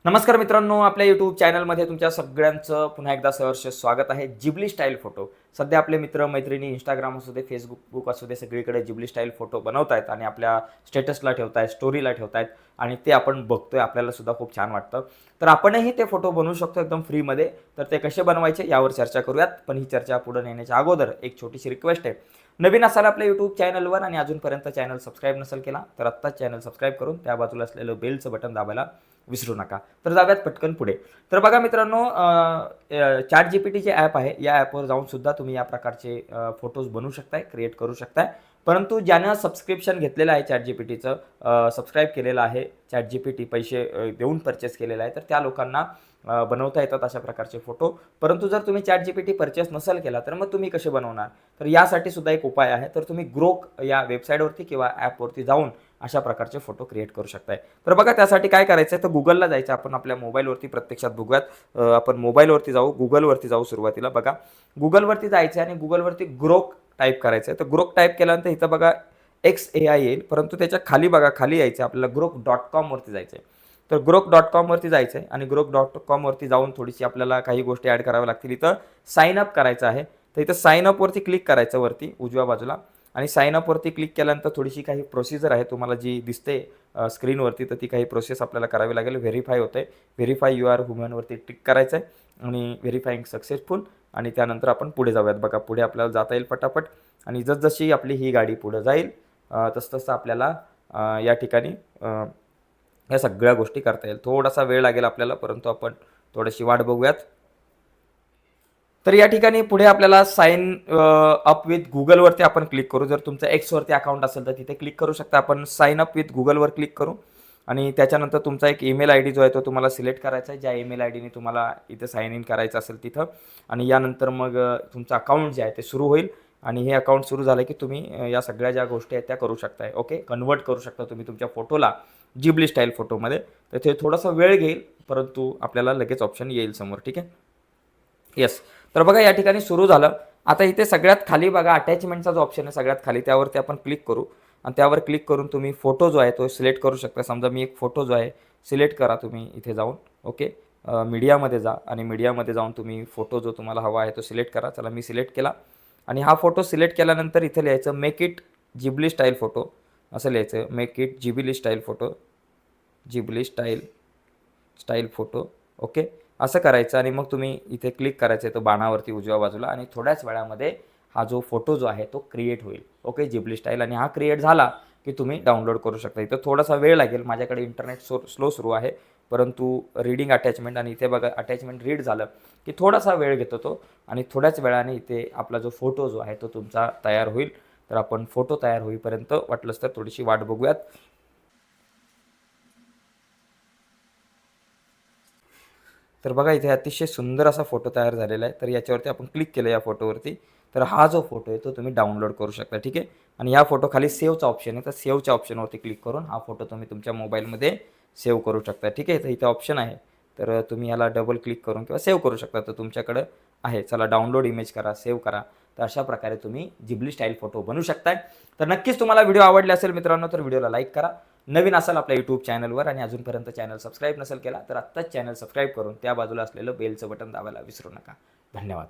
नमस्कार मित्रांनो, आपल्या यूट्यूब चॅनलमध्ये तुमच्या सगळ्यांचं पुन्हा एकदा सहर्ष स्वागत आहे. Ghibli style photo. सध्या आपले मित्र मैत्रिणी इंस्टाग्राम असू दे, फेसबुक असू दे, सगळीकडे जिबली स्टाईल फोटो बनवतायत आणि आपल्या स्टेटसला ठेवतायत, स्टोरीला ठेवतायत आणि ते आपण बघतोय. आपल्याला सुद्धा खूप छान वाटतं. तर आपणही ते फोटो बनवू शकतो एकदम फ्रीमध्ये. तर ते कसे बनवायचे यावर चर्चा करूयात. पण ही चर्चा पुढे नेण्याच्या अगोदर एक छोटीशी रिक्वेस्ट आहे. नवीन असाल आपल्या यूट्यूब चॅनलवर आणि अजूनपर्यंत चॅनल सबस्क्राईब नसेल केला तर आत्ताच चॅनल सबस्क्राईब करून त्या बाजूला असलेलं बेलचं बटन दाबायला विसरू नका. तर जाऊयात पटकन पुढे. तर बघा मित्रांनो, ChatGPT जे ॲप आहे, या ॲपवर जाऊन सुद्धा तुम्ही या प्रकारचे फोटोज बनवू शकताय, क्रिएट करू शकताय. परंतु ज्यानं सबस्क्रिप्शन घेतलेलं आहे ChatGPTचं, सबस्क्राईब केलेलं आहे, ChatGPT पैसे देऊन परचेस केलेलं आहे, तर त्या लोकांना बनवता येतात अशा प्रकारचे फोटो. परंतु जर तुम्ही ChatGPT परचेस नसेल केला तर मग तुम्ही कसे बनवणार? तर यासाठी सुद्धा एक उपाय आहे. तर तुम्ही ग्रोक या वेबसाईटवरती किंवा ॲपवरती जाऊन अशा प्रकारचे फोटो क्रिएट करू शकताय. तर बघा त्यासाठी काय करायचं आहे, तर Googleला जायचं. आपण आपल्या मोबाईलवरती प्रत्यक्षात बघूयात. आपण मोबाईलवरती जाऊ, Googleवरती जाऊ सुरुवातीला. बघा Googleवरती जायचं आणि Googleवरती ग्रोक टाईप करायचं आहे. तर ग्रोक टाईप केल्यानंतर इथं बघा XAI येईल, परंतु त्याच्या खाली बघा, खाली यायचं आपल्याला grok.com वरती जायचं आहे. तर grok.com वरती जायचं आहे आणि grok.com वरती जाऊन थोडीशी आपल्याला काही गोष्टी ॲड कराव्या लागतील. इथं साइन अप करायचं आहे. तर इथं साइन अपवरती क्लिक करायचं वरती उजव्या बाजूला आणि साइन अपवरती क्लिक केल्यानंतर थोडीशी काही प्रोसिजर आहे तुम्हाला जी दिसते स्क्रीनवरती, तर ती काही प्रोसेस आपल्याला करावी लागेल. व्हेरीफाय होते. व्हेरीफाय यू आर ह्युमनवरती टिक करायचं आहे आणि व्हेरीफाईंग सक्सेसफुल आणि त्यानंतर आपण पुढे जाऊयात. बघा पुढे आपल्याला जाता येईल पटापट आणि जसजशी आपली ही गाडी पुढे जाईल तसतसं आपल्याला या ठिकाणी या सगळ्या गोष्टी करता येईल. थोडासा वेळ लागेल आपल्याला, परंतु आपण थोडीशी वाट बघूयात. तर या ठिकाणी पुढे आपल्याला साइन अप विथ Googleवरती आपण क्लिक करू. जर तुमचं Xवरती अकाउंट असेल तर तिथे क्लिक करू शकता. आपण साइन अप विथ Googleवर क्लिक करू आणि त्याच्यानंतर तुमचा एक ईमेल आय डी जो आहे तो तुम्हाला सिलेक्ट करायचा आहे. ज्या ईमेल आय डीने तुम्हाला इथं साइन इन करायचं असेल तिथं आणि यानंतर मग तुमचं अकाउंट जे आहे ते सुरू होईल आणि हे अकाउंट सुरू झालं की तुम्ही या सगळ्या ज्या गोष्टी आहेत त्या करू शकताय. ओके, कन्वर्ट करू शकता तुम्ही तुमच्या फोटोला जिबली स्टाईल फोटोमध्ये. तर ते थोडासा वेळ घेईल, परंतु आपल्याला लगेच ऑप्शन येईल समोर. ठीक आहे, येस. तर बघा या ठिकाणी सुरू झालं. आता इथे सगळ्यात खाली बघा अटॅचमेंटचा जो ऑप्शन आहे सगळ्यात खाली, त्यावरती आपण क्लिक करू आणि त्यावर क्लिक करून तुम्ही फोटो जो आहे तो सिलेक्ट करू शकता. समजा मी एक फोटो जो आहे सिलेक्ट करा तुम्ही इथे जाऊन. ओके, मीडियामध्ये जा आणि मीडियामध्ये जाऊन तुम्ही फोटो जो तुम्हाला हवा आहे तो सिलेक्ट करा. चला मी सिलेक्ट केला आणि हा फोटो सिलेक्ट केल्यानंतर इथे लिहायचं make it Ghibli style photo असं लिहायचं. Make it Ghibli style photo, Ghibli style photo. Okay, असं करायचं आणि मग तुम्ही इथे क्लिक करायचं आहे तो बाणावरती उजव्या बाजूला आणि थोड्याच वेळामध्ये हा जो फोटो जो आहे तो क्रिएट होईल. Okay, Ghibli style. आणि हा क्रिएट झाला की तुम्ही डाउनलोड करू शकता. इथं थोडासा वेळ लागेल, माझ्याकडे इंटरनेट स्लो सुरू आहे, परंतु रीडिंग अटॅचमेंट आणि इथे बघा अटॅचमेंट रीड झालं की थोडासा वेळ घेतो तो आणि थोड्याच वेळाने इथे आपला जो फोटो जो आहे तो तुमचा तयार होईल. तर आपण फोटो तयार होईपर्यंत वाटलंच तर थोडीशी वाट बघूयात. तर बघा इथे अतिशय सुंदर असा फोटो तयार झालेला आहे. तर याच्यावरती आपण क्लिक केलं या फोटोवरती, तर हा जो फोटो आहे तो तुम्ही डाउनलोड करू शकता. ठीक आहे, आणि ह्या फोटो खाली सेव्हचा ऑप्शन आहे, तर सेव्हच्या ऑप्शनवरती क्लिक करून हा फोटो तुम्ही तुमच्या मोबाईलमध्ये सेव्ह करू शकता. ठीक आहे, तर इथे ऑप्शन आहे, तर तुम्ही याला डबल क्लिक करून किंवा सेव्ह करू शकता. तर तुमच्याकडं आहे. चला डाउनलोड इमेज करा, सेव्ह करा. तर अशा प्रकारे तुम्ही जिबली स्टाईल फोटो बनवू शकताय. तर नक्कीच तुम्हाला व्हिडिओ आवडले असेल मित्रांनो, तर व्हिडिओला लाईक करा. नवीन असाल आपल्या यूट्यूब चॅनलवर आणि अजूनपर्यंत चॅनल सबस्क्राईब नसेल केला तर आत्ताच चॅनल सबस्क्राईब करून त्या बाजूला असलेलं बेलचं बटन दाबायला विसरू नका. धन्यवाद.